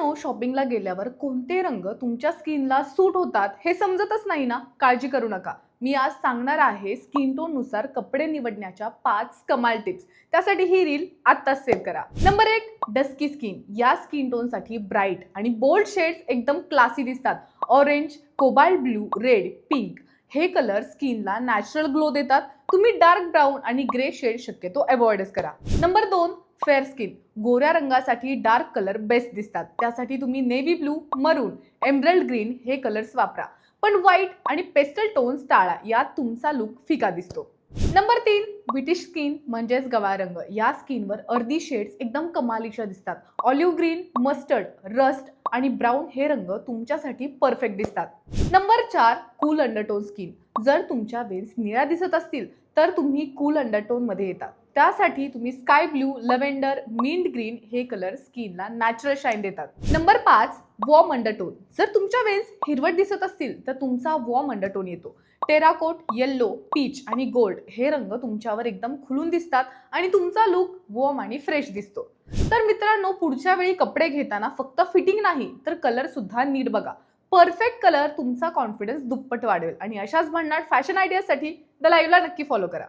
मित्रांनो, शॉपिंगला गेल्यावर कोणते रंग तुमच्या स्किनला सूट होतात हे समजतच नाही ना? काळजी करू नका. मी आज सांगणार आहे स्किन टोन नुसार कपडे निवडण्याच्या 5 कमाल टिप्स. त्यासाठी ही रील आत्ताच सेव्ह करा. Number 1, dusky skin. या स्किन टोन साठी ब्राईट आणि बोल्ड शेड्स एकदम क्लासी दिसतात. Orange, cobalt blue, red, pink हे कलर स्किनला नॅचरल ग्लो देतात. तुम्ही डार्क ब्राऊन आणि ग्रे शेड शक्यतो अवॉइडच करा. Number 2, fair skin. गोऱ्या रंगासाठी डार्क कलर बेस्ट दिसतात. त्यासाठी तुम्ही navy blue, maroon, emerald green हे कलर्स वापरा. पण व्हाईट आणि पेस्टल टोन्स टाळा, यात तुमचा लुक फिका दिसतो. नंबर 3, ब्रिटिश स्किन म्हणजेच गव्हाळ रंग. या स्किनवर अर्धी शेड्स एकदम कमालीच्या दिसतात. ऑलिव्ह ग्रीन, मस्टर्ड, रस्ट आणि ब्राऊन हे रंग तुमच्यासाठी परफेक्ट दिसतात. Number 4, cool undertone skin. जर तुमच्या वेन्स निळ्या दिसत असतील तर तुम्ही कूल अंडरटोन मध्ये येतात. त्यासाठी तुम्ही sky blue, lavender, mint green हे कलर स्किनला नॅचरल शाईन देतात. Number 5, warm undertone. जर तुमच्या वेन्स हिरवट दिसत असतील तर तुमचा वॉर्म अंडरटोन येतो. टेराकोट, येल्लो, पीच आणि गोल्ड हे रंग तुमच्यावर एकदम खुलून दिसतात आणि तुमचा लुक वॉर्म आणि फ्रेश दिसतो. तर मित्रांनो, पुढच्या वेळी कपडे घेताना फक्त फिटिंग नाही तर कलर सुद्धा नीट बघा. परफेक्ट कलर तुमचा कॉन्फिडन्स दुप्पट वाढवेल. आणि अशाच भन्नाट फॅशन आयडियासाठी द लाईव्हला नक्की फॉलो करा.